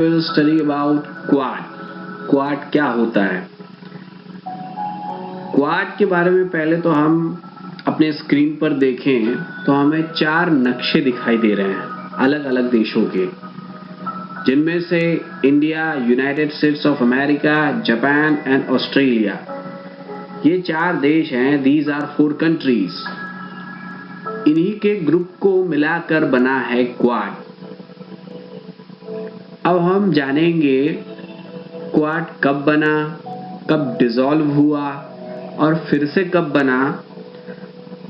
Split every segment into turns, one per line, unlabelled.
will study about quad. Quad क्या होता है? क्वाड के बारे में पहले तो हम अपने स्क्रीन पर देखें तो हमें 4 नक्शे दिखाई दे रहे हैं अलग अलग देशों के, जिनमें से India, United States of America, Japan and Australia, ये 4 देश हैं। These are 4 countries. इन्हीं के ग्रुप को मिलाकर बना है क्वाड। अब हम जानेंगे क्वाड कब बना, कब डिसॉल्व हुआ और फिर से कब बना,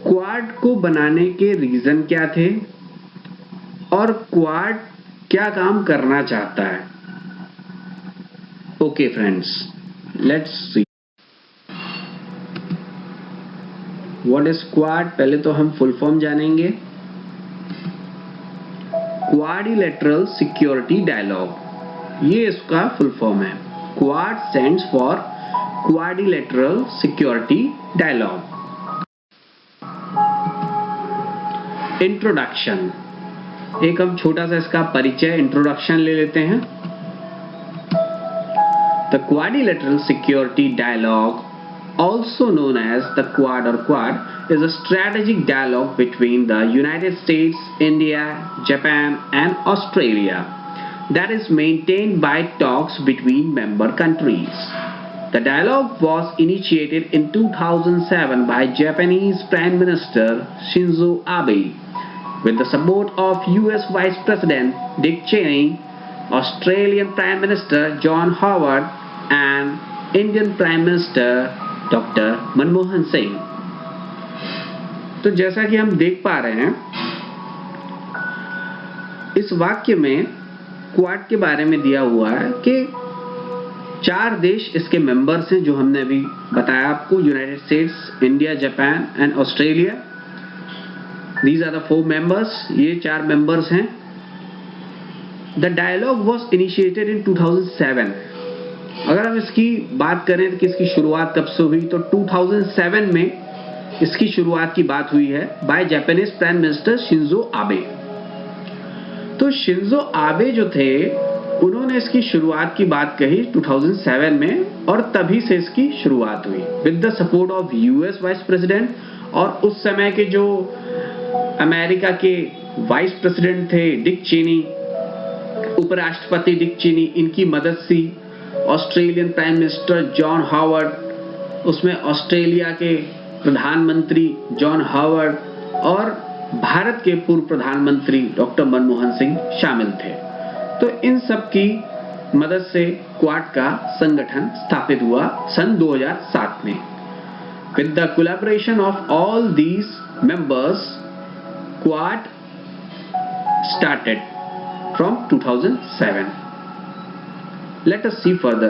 क्वाड को बनाने के रीजन क्या थे और क्वाड क्या काम करना चाहता है। Okay friends, let's see what is Quad. पहले तो हम फुल फॉर्म जानेंगे। क्वाड्रिलेटरल सिक्योरिटी डायलॉग, ये इसका फुल फॉर्म है। Quad stands for quadrilateral security dialogue. Introduction, एक हम छोटा सा इसका परिचय इंट्रोडक्शन ले लेते हैं। The quadrilateral security dialogue, also known as the Quad or Quad, is a strategic dialogue between the United States, India, Japan and Australia that is maintained by talks between member countries. The dialogue was initiated in 2007 by Japanese Prime Minister Shinzo Abe with the support of US Vice President Dick Cheney, Australian Prime Minister John Howard and Indian Prime Minister doctor Manmohan Singh. तो जैसा कि हम देख पा रहे हैं, इस वाक्य में क्वाड के बारे में दिया हुआ है कि 4 देश इसके मेंबर्स हैं, जो हमने अभी बताया आपको, United States, India, Japan and Australia. These are the 4 members, ये 4 मेंबर्स हैं। The dialogue was initiated in 2007। अगर हम इसकी बात करें कि इसकी शुरुआत कब से हुई, तो 2007 में इसकी शुरुआत की बात हुई है by Japanese prime minister Shinzo Abe. तो शिंजो आबे जो थे, उन्होंने इसकी शुरुआत की बात कही 2007 में और तभी से इसकी शुरुआत हुई with the support of US vice president. और उस समय के जो अमेरिका के वाइस प्रेसिडेंट थे डिक चेनी, उपराष्ट्रपति डिक चेनी, इनकी मदद से Australian prime minister John Howard, उसमें ऑस्ट्रेलिया के प्रधानमंत्री जॉन हावर्ड और भारत के पूर्व प्रधानमंत्री डॉक्टर मनमोहन सिंह शामिल थे। तो इन सब की मदद से क्वाड का संगठन स्थापित हुआ सन 2007 में। With the collaboration of all these members, quad started from 2007। Let us see further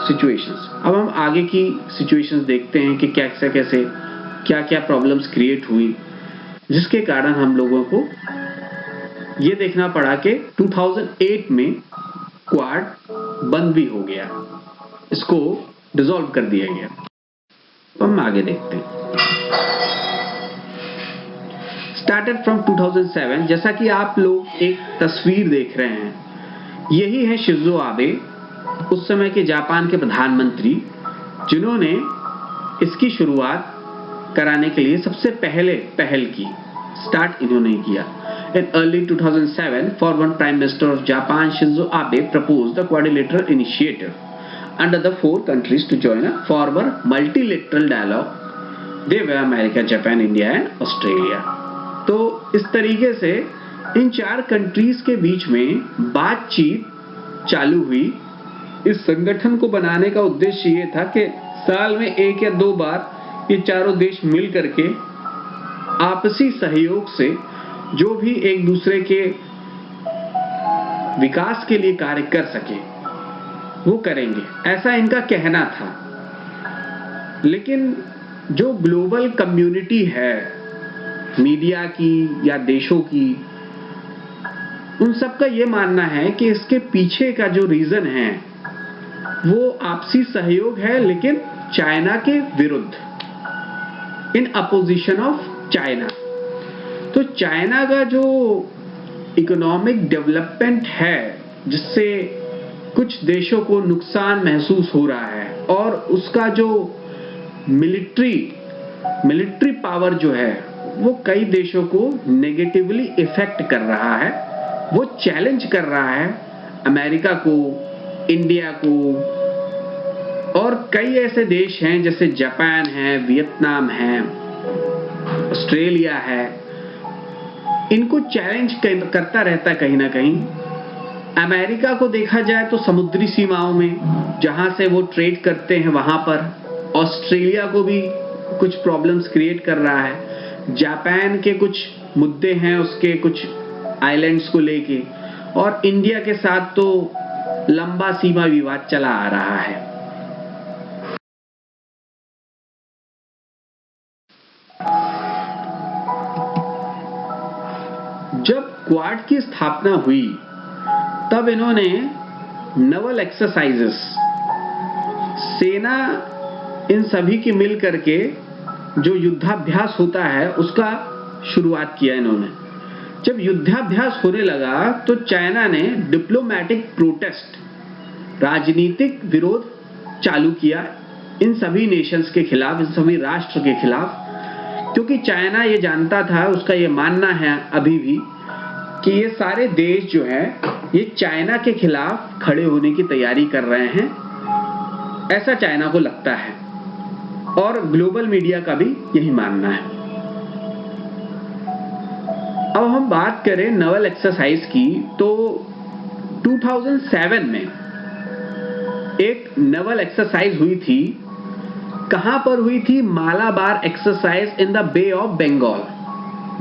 situations. अब हम आगे की situations देखते हैं कि कैसे क्या क्या प्रॉब्लम्स क्रिएट हुई, जिसके कारण हम लोगों को ये देखना पड़ा कि 2008 में क्वाड बंद भी हो गया, इसको डिसॉल्व कर दिया गया। तो हम आगे देखते हैं। स्टार्टेड फ्रॉम 2007, जैसा कि आप लोग एक तस्वीर देख रहे हैं, यही है शिंजो आबे, उस समय के जापान के प्रधानमंत्री, जिन्होंने इसकी शुरुआत कराने के लिए सबसे पहल की। स्टार्ट इन्होंने किया। In early 2007, former Prime Minister of Japan Shinzo Abe proposed the Quadrilateral Initiative under the 4 countries to join a former multilateral dialogue. They were America, Japan, India and Australia. तो इस तरीके से इन 4 कंट्रीज के बीच में बातचीत चालू हुई। इस संगठन को बनाने का उद्देश्य ये था कि साल में 1 या 2 बार ये चारों देश मिल करके आपसी सहयोग से जो भी एक दूसरे के विकास के लिए कार्य कर सके वो करेंगे, ऐसा इनका कहना था। लेकिन जो ग्लोबल कम्युनिटी है, मीडिया की या देशों की, उन सब का ये मानना है कि इसके पीछे का जो रीजन है वो आपसी सहयोग है, लेकिन चाइना के विरुद्ध, इन अपोजिशन ऑफ चाइना। तो चाइना का जो इकोनॉमिक डेवलपमेंट है जिससे कुछ देशों को नुकसान महसूस हो रहा है और उसका जो मिलिट्री पावर जो है वो कई देशों को नेगेटिवली इफेक्ट कर रहा है। वो चैलेंज कर रहा है अमेरिका को, इंडिया को, और कई ऐसे देश हैं जैसे जापान है, वियतनाम है, ऑस्ट्रेलिया है, इनको चैलेंज करता रहता कहीं ना कहीं। अमेरिका को देखा जाए तो समुद्री सीमाओं में जहां से वो ट्रेड करते हैं वहां पर ऑस्ट्रेलिया को भी कुछ प्रॉब्लम्स क्रिएट कर रहा है। जापान के कुछ मुद्दे हैं उसके कुछ आइलैंड्स को लेके, और इंडिया के साथ तो लंबा सीमा विवाद चला आ रहा है। जब क्वाड की स्थापना हुई तब इन्होंने नवल एक्सरसाइजेस, सेना इन सभी की मिल करके जो युद्धाभ्यास होता है उसका शुरुआत किया इन्होंने। जब युद्धाभ्यास होने लगा तो चाइना ने डिप्लोमेटिक प्रोटेस्ट, राजनीतिक विरोध चालू किया इन सभी नेशंस के खिलाफ, इन सभी राष्ट्र के खिलाफ, क्योंकि चाइना ये जानता था, उसका ये मानना है अभी भी कि ये सारे देश जो हैं ये चाइना के खिलाफ खड़े होने की तैयारी कर रहे हैं, ऐसा चाइना को लगता है और ग्लोबल मीडिया का भी यही मानना है। अब हम बात करें नवल एक्सरसाइज की तो 2007 में एक नवल एक्सरसाइज हुई थी। कहां पर हुई थी? Malabar exercise in the bay of Bengal,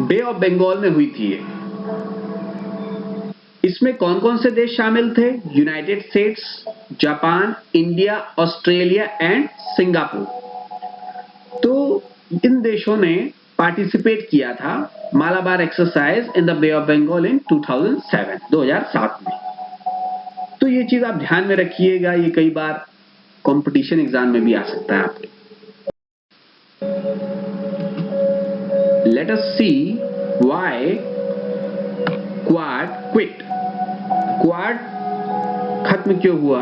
bay of Bengal में हुई थी ये। इसमें कौन कौन से देश शामिल थे? United States, Japan, India, Australia and Singapore. तो इन देशों ने पार्टिसिपेट किया था Malabar exercise in the bay of Bengal in 2007 में। तो ये चीज आप ध्यान में रखिएगा, ये कई बार कंपटीशन एग्जाम में भी आ सकता है आपके। Let us see why Quad quit. Quad खत्म क्यों हुआ,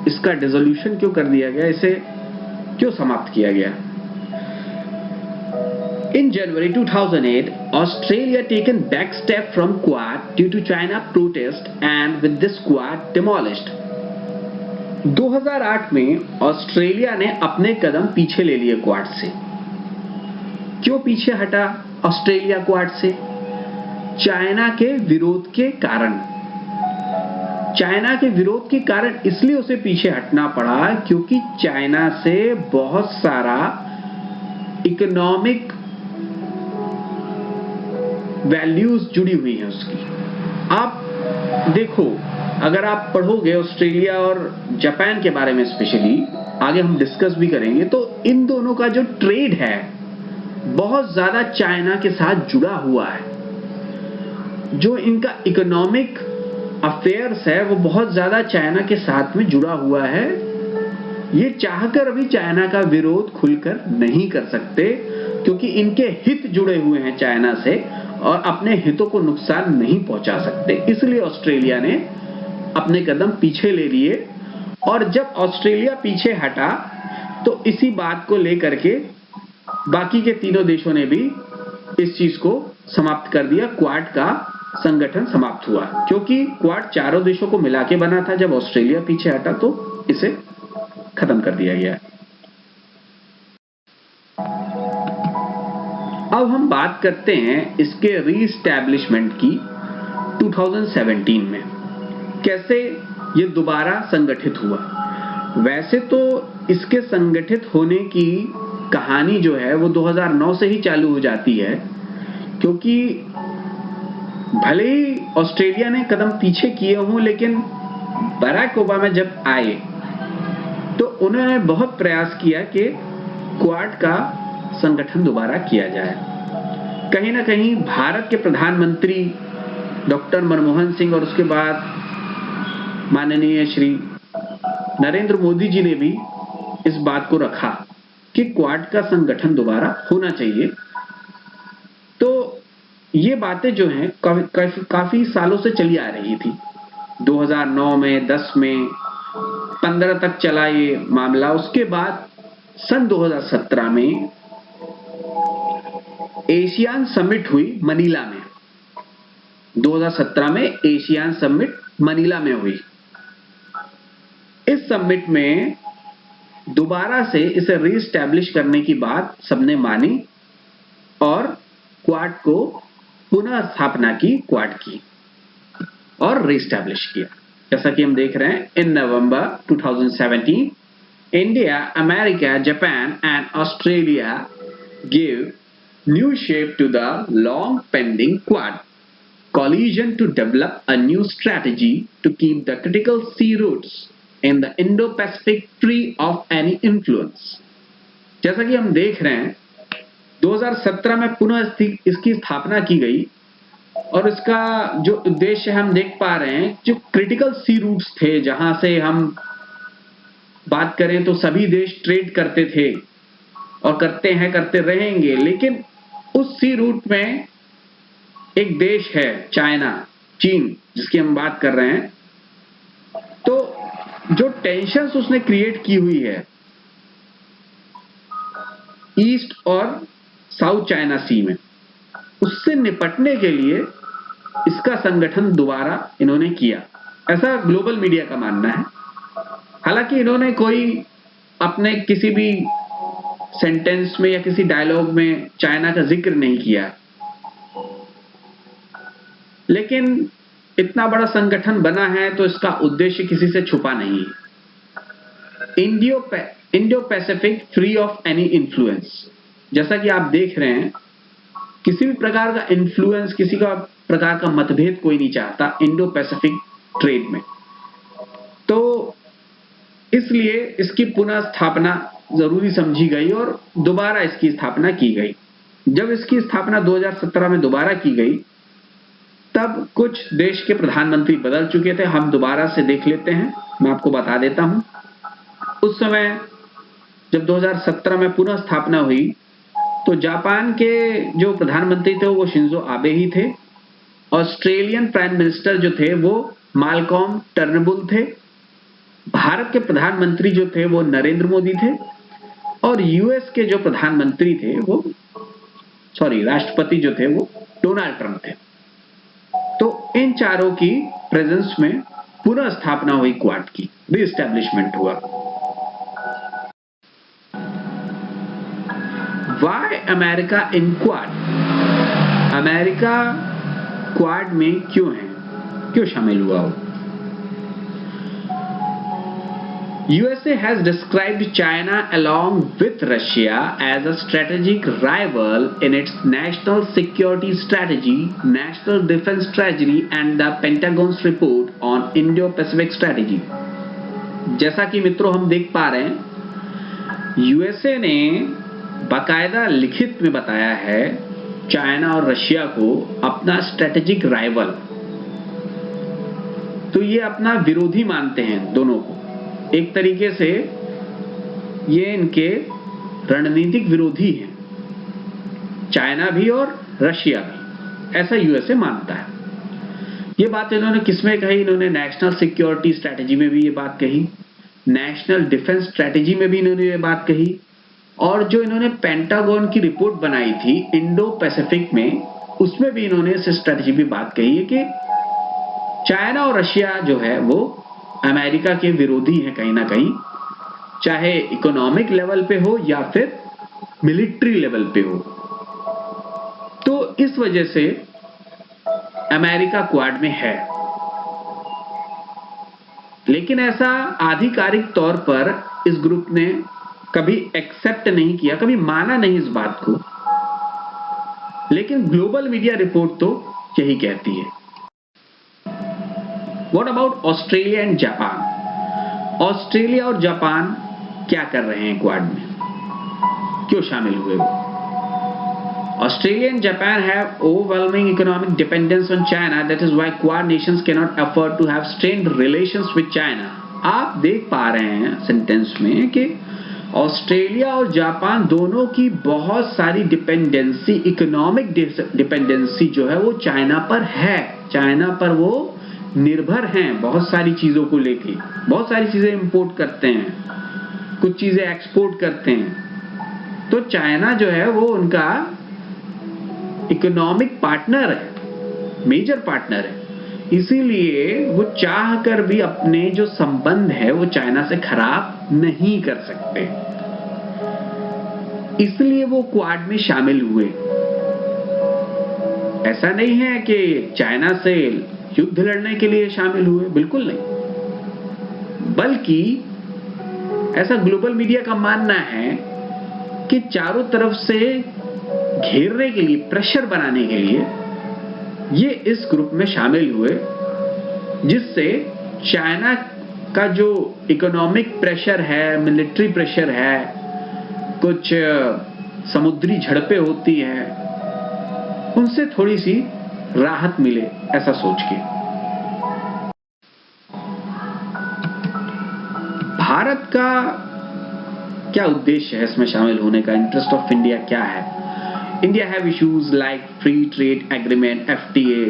इसका डिसोल्यूशन क्यों कर दिया गया, इसे क्यों समाप्त किया गया? In January 2008, Australia taken back step from Quad due to China protest and with this Quad demolished. 2008 में ऑस्ट्रेलिया ने अपने कदम पीछे ले लिए क्वाड से। क्यों पीछे हटा ऑस्ट्रेलिया क्वाड से? चाइना के विरोध के कारण। चाइना के विरोध के कारण इसलिए उसे पीछे हटना पड़ा क्योंकि चाइना से बहुत सारा इकोनॉमिक वैल्यूज जुड़ी हुई हैं उसकी। आप देखो, अगर आप पढ़ोगे ऑस्ट्रेलिया और जापान के बारे में स्पेशली, आगे हम डिस्कस भी करेंगे, तो इन दोनों का जो ट्रेड है बहुत ज्यादा चाइना के साथ जुड़ा हुआ है। जो इनका इकोनॉमिक अफेयर्स है वो बहुत ज्यादा चाइना के साथ में जुड़ा हुआ है। ये चाहकर अभी चाइना का विरोध खुलकर नहीं कर सकते क्योंकि इनके हित जुड़े हुए हैं चाइना से और अपने हितों को नुकसान नहीं पहुंचा सकते। इसलिए ऑस्ट्रेलिया ने अपने कदम पीछे ले लिए, और जब ऑस्ट्रेलिया पीछे हटा तो इसी बात को लेकर के बाकी के तीनों देशों ने भी इस चीज को समाप्त कर दिया। क्वाड का संगठन समाप्त हुआ क्योंकि क्वाड चारों देशों को मिला के बना था। जब ऑस्ट्रेलिया पीछे हटा तो इसे खत्म कर दिया गया। अब हम बात करते हैं इसके रीस्टैब्लिशमेंट की 2017 में, कैसे ये दोबारा संगठित हुआ। वैसे तो इसके संगठित होने की कहानी जो है वो 2009 से ही चालू हो जाती है, क्योंकि भले ही ऑस्ट्रेलिया ने कदम पीछे किए हों, लेकिन बराक ओबामा जब आए तो उन्होंने बहुत प्रयास किया कि क्वाड का संगठन दोबारा किया जाए। कहीं ना कहीं भारत के प्रधानमंत्री डॉक्टर मनमोहन सिंह और उसके बाद माननीय श्री नरेंद्र मोदी जी ने भी इस बात को रखा कि क्वाड का संगठन दोबारा होना चाहिए। तो ये बातें जो हैं काफी सालों से चली आ रही थी। 2009 में, 10 में, 15 तक चला ये मामला। उसके बाद सन 2017 में एशियान समिट हुई मनीला में। 2017 में एशियान समिट मनीला में हुई। इस समिट में दोबारा से इसे रीस्टैब्लिश करने की बात सबने मानी और क्वाड को पुनः स्थापना की, क्वाड की, और रीस्टैब्लिश किया। जैसा कि हम देख रहे हैं, in November 2017 India, America, Japan and Australia give new shape to the long pending Quad coalition to develop a new strategy to keep the critical sea routes in the Indo-Pacific free of any influence। जैसा कि हम देख रहे हैं 2017 में पुनः इसकी स्थापना की गई और इसका जो उद्देश्य हम देख पा रहे हैं, जो क्रिटिकल सी रूट्स थे, जहां से हम बात करें तो सभी देश ट्रेड करते थे और करते हैं, करते रहेंगे, लेकिन उस सी रूट में एक देश है चाइना, चीन, जिसकी हम बात कर रहे हैं। तो जो टेंशन्स उसने क्रिएट की हुई है ईस्ट और साउथ चाइना सी में, उससे निपटने के लिए इसका संगठन दोबारा इन्होंने किया, ऐसा ग्लोबल मीडिया का मानना है। हालांकि इन्होंने कोई अपने किसी भी सेंटेंस में या किसी डायलॉग में चाइना का जिक्र नहीं किया, लेकिन इतना बड़ा संगठन बना है तो इसका उद्देश्य किसी से छुपा नहीं है। Indo Pacific free of any influence. जैसा कि आप देख रहे हैं, किसी भी प्रकार का इन्फ्लुएंस, किसी का प्रकार का मतभेद कोई नहीं चाहता इंडो पैसिफिक ट्रेड में। तो इसलिए इसकी पुनः स्थापना जरूरी समझी गई और दोबारा इसकी स्थापना की गई। जब इसकी स्थापना 2017 में दोबारा की गई, तब कुछ देश के प्रधानमंत्री बदल चुके थे। हम दोबारा से देख लेते हैं, मैं आपको बता देता हूं। उस समय जब 2017 में पुनः स्थापना हुई तो जापान के जो प्रधानमंत्री थे वो शिंजो आबे ही थे। ऑस्ट्रेलियन प्राइम मिनिस्टर जो थे वो मालकॉम टर्नबुल थे। भारत के प्रधानमंत्री जो थे वो नरेंद्र मोदी थे और यूएस के जो प्रधानमंत्री थे वो राष्ट्रपति जो थे वो डोनाल्ड ट्रंप थे। तो इन चारों की प्रेजेंस में पुनः स्थापना हुई क्वाड की, रीएस्टैब्लिशमेंट हुआ। Why America in quad? America quad में क्यों है, क्यों शामिल हुआ हो? USA has described China along with Russia as a strategic rival in its national security strategy, national defense strategy and the Pentagon's report on Indo-Pacific strategy। जैसा कि मित्रों हम देख पा रहे हैं, USA ने बाकायदा लिखित में बताया है चाइना और रशिया को अपना स्ट्रेटेजिक राइवल। तो ये अपना विरोधी मानते हैं दोनों को। एक तरीके से ये इनके रणनीतिक विरोधी हैं, चाइना भी और रशिया भी, ऐसा यूएसए मानता है। ये बात इन्होंने किसमें कही? इन्होंने नेशनल सिक्योरिटी स्ट्रैटेजी में भी ये बात कही, नेशनल डिफेंस स्ट्रैटेजी में भी इन्होंने ये बात कही, और जो इन्होंने पेंटागन की रिपोर्ट बनाई थी इंडो पैसिफिक में, उसमें भी इन्होंने इस स्ट्रैटेजी में बात कही है कि चाइना और रशिया जो है वो अमेरिका के विरोधी हैं कहीं ना कहीं, चाहे इकोनॉमिक लेवल पे हो या फिर मिलिट्री लेवल पे हो। तो इस वजह से अमेरिका क्वाड में है, लेकिन ऐसा आधिकारिक तौर पर इस ग्रुप ने कभी एक्सेप्ट नहीं किया, कभी माना नहीं इस बात को, लेकिन ग्लोबल मीडिया रिपोर्ट तो यही कहती है। What about Australia and Japan? Australia और जापान क्या कर रहे हैं क्वाड में, क्यों शामिल हुए वो? Australia and Japan have overwhelming economic dependence on China. That is why Quad nations cannot afford to have strained relations with China. आप देख पा रहे हैं सेंटेंस में कि ऑस्ट्रेलिया और जापान दोनों की बहुत सारी डिपेंडेंसी, इकोनॉमिक डिपेंडेंसी जो है वो चाइना पर है। चाइना पर वो निर्भर हैं बहुत सारी चीजों को लेके, बहुत सारी चीजें इंपोर्ट करते हैं, कुछ चीजें एक्सपोर्ट करते हैं, तो चाइना जो है वो उनका इकोनॉमिक पार्टनर है, मेजर पार्टनर है। इसीलिए वो चाह कर भी अपने जो संबंध है वो चाइना से खराब नहीं कर सकते, इसलिए वो क्वाड में शामिल हुए। ऐसा नहीं है कि चाइना से युद्ध लड़ने के लिए शामिल हुए, बिल्कुल नहीं, बल्कि ऐसा ग्लोबल मीडिया का मानना है कि चारों तरफ से घेरने के लिए, प्रेशर बनाने के लिए ये इस ग्रुप में शामिल हुए, जिससे चाइना का जो इकोनॉमिक प्रेशर है, मिलिट्री प्रेशर है, कुछ समुद्री झड़पें होती हैं, उनसे थोड़ी सी राहत मिले, ऐसा सोच के। भारत का क्या उद्देश्य है इसमें शामिल होने का? इंटरेस्ट ऑफ इंडिया क्या है? India have issues like free trade agreement FTA,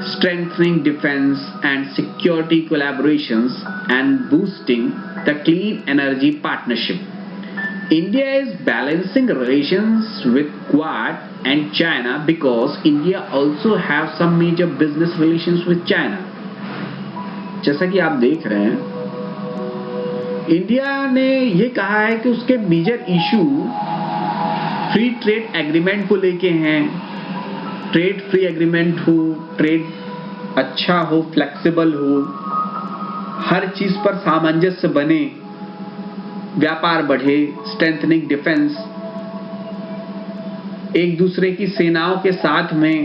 strengthening defense and security collaborations and boosting the clean energy partnership. India is balancing relations with Quad and China because India also have some major business relations with China. जैसा कि आप देख रहे हैं, India ने ये कहा है कि उसके major issue free trade agreement को लेके हैं। ट्रेड फ्री एग्रीमेंट हो, ट्रेड अच्छा हो, फ्लेक्सिबल हो, हर चीज पर सामंजस्य बने, व्यापार बढ़े, स्ट्रेंथनिंग डिफेंस, एक दूसरे की सेनाओं के साथ में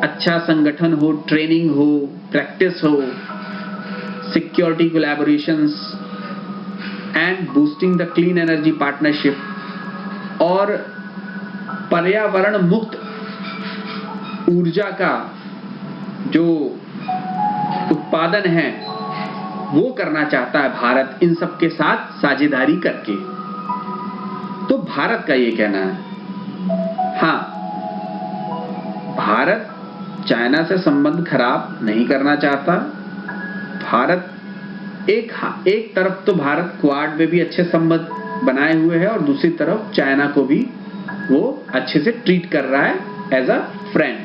अच्छा संगठन हो, ट्रेनिंग हो, प्रैक्टिस हो, security collaborations and boosting the clean energy partnership, और पर्यावरण मुक्त ऊर्जा का जो उत्पादन है वो करना चाहता है भारत, इन सब के साथ साझेदारी करके। तो भारत का ये कहना है। हाँ, भारत चाइना से संबंध खराब नहीं करना चाहता। भारत एक तरफ तो भारत क्वाड में भी अच्छे संबंध बनाए हुए है और दूसरी तरफ चाइना को भी वो अच्छे से ट्रीट कर रहा है as a friend,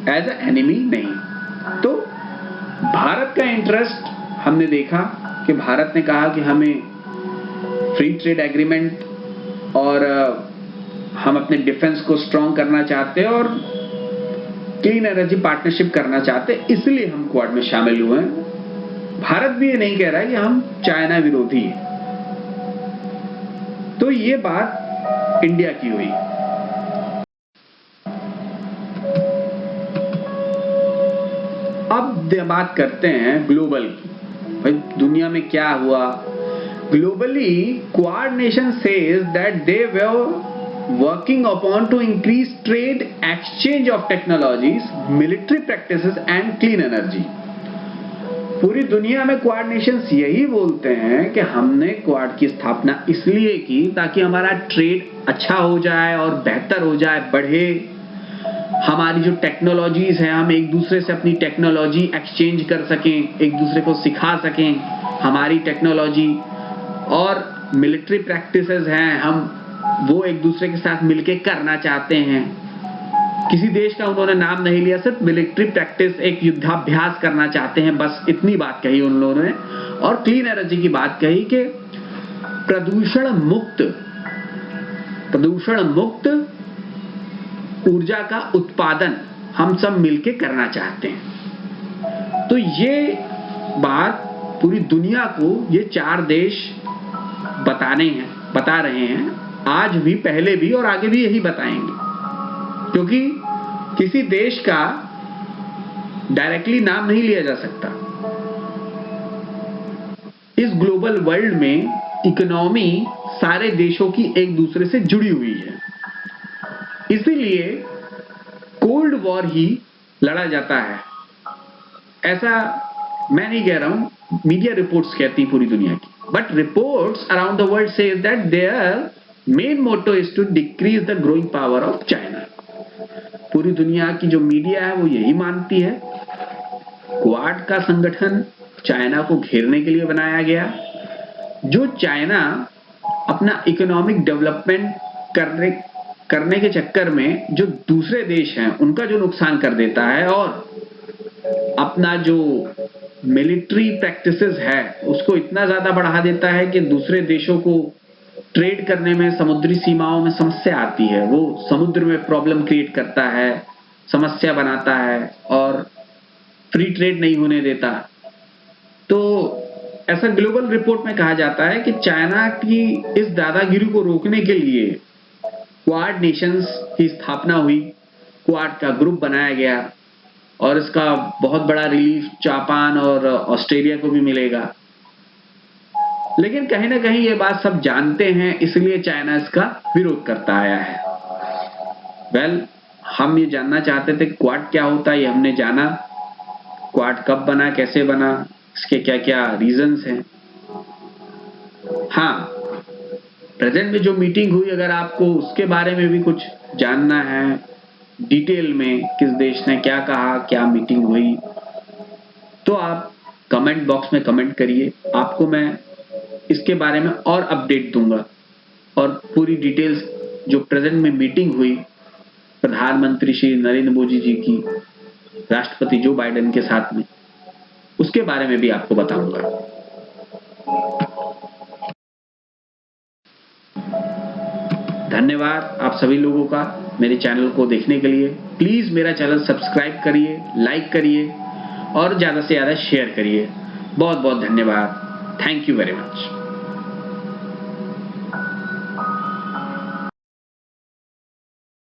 as a enemy नहीं। तो भारत का इंटरेस्ट हमने देखा कि भारत ने कहा कि हमें फ्री ट्रेड एग्रीमेंट और हम अपने डिफेंस को स्ट्रॉन्ग करना चाहते हैं और क्लीन एनर्जी पार्टनरशिप करना चाहते हैं, इसलिए हम क्वाड में शामिल हुए हैं। भारत भी ये नहीं कह रहा है कि हम चाइना विरोधी हैं। तो ये बात इंडिया की हुई। अब बात करते हैं ग्लोबल की। भाई दुनिया में क्या हुआ? Globally quad nation says that they were working upon two increase trade, exchange of technologies, military practices and clean energy. पूरी दुनिया में क्वाड नेशंस यही बोलते हैं कि हमने क्वाड की स्थापना इसलिए की ताकि हमारा ट्रेड अच्छा हो जाए और बेहतर हो जाए, बढ़े। हमारी जो टेक्नोलॉजीज हैं, हम एक दूसरे से अपनी टेक्नोलॉजी एक्सचेंज कर सकें, एक दूसरे को सिखा सकें हमारी टेक्नोलॉजी, और मिलिट्री प्रैक्टिसेस हैं, हम वो एक दूसरे के साथ मिलके करना चाहते हैं। किसी देश का उन्होंने नाम नहीं लिया, सिर्फ मिलिट्री प्रैक्टिस, एक युद्धाभ्यास करना चाहते हैं, बस इतनी बात कही उन लोगों ने। और क्लीन एनर्जी की बात कही कि प्रदूषण मुक्त ऊर्जा का उत्पादन हम सब मिलके करना चाहते हैं। तो ये बात पूरी दुनिया को ये चार देश बता रहे हैं, आज भी, पहले भी और आगे भी यही बताएंगे, क्योंकि किसी देश का डायरेक्टली नाम नहीं लिया जा सकता। इस ग्लोबल वर्ल्ड में इकोनॉमी सारे देशों की एक दूसरे से जुड़ी हुई है, इसीलिए कोल्ड वॉर ही लड़ा जाता है। ऐसा मैं नहीं कह रहा हूं, मीडिया रिपोर्ट्स कहती हैं पूरी दुनिया की, but reports around the world says that their main motto is to decrease the growing power of China. पूरी दुनिया की जो मीडिया है वो यही मानती है क्वाड का संगठन चाइना को घेरने के लिए बनाया गया, जो चाइना अपना इकोनॉमिक डेवलपमेंट करने के चक्कर में जो दूसरे देश हैं उनका जो नुकसान कर देता है और अपना जो मिलिट्री प्रैक्टिसेस है उसको इतना ज्यादा बढ़ा देता है कि दूसरे देशों को ट्रेड करने में समुद्री सीमाओं में समस्या आती है। वो समुद्र में प्रॉब्लम क्रिएट करता है, समस्या बनाता है और फ्री ट्रेड नहीं होने देता। तो ऐसा ग्लोबल रिपोर्ट में कहा जाता है कि चाइना की इस दादागिरी को रोकने के लिए क्वाड नेशंस की स्थापना हुई, क्वाड का ग्रुप बनाया गया और इसका बहुत बड़ा रिलीफ जापान और ऑस्ट्रेलिया को भी मिलेगा। लेकिन कहीं ना कहीं ये बात सब जानते हैं, इसलिए चाइना इसका विरोध करता आया है। वेल, हम ये जानना चाहते थे क्वाड क्या होता है, ये हमने जाना। क्वाड कब बना, कैसे बना, इसके क्या क्या रीजंस हैं। हाँ, प्रेजेंट में जो मीटिंग हुई, अगर आपको उसके बारे में भी कुछ जानना है डिटेल में, किस देश ने क्या कहा, क्या मीटिंग हुई, तो आप कमेंट बॉक्स में कमेंट करिए। आपको मैं इसके बारे में और अपडेट दूंगा और पूरी डिटेल्स जो प्रेजेंट में मीटिंग हुई प्रधानमंत्री श्री नरेंद्र मोदी जी की राष्ट्रपति जो बाइडेन के साथ में, उसके बारे में भी आपको बताऊंगा। धन्यवाद आप सभी लोगों का मेरे चैनल को देखने के लिए। प्लीज मेरा चैनल सब्सक्राइब करिए, लाइक करिए और ज्यादा से ज्यादा शेयर करिए। बहुत बहुत धन्यवाद। Thank you very much.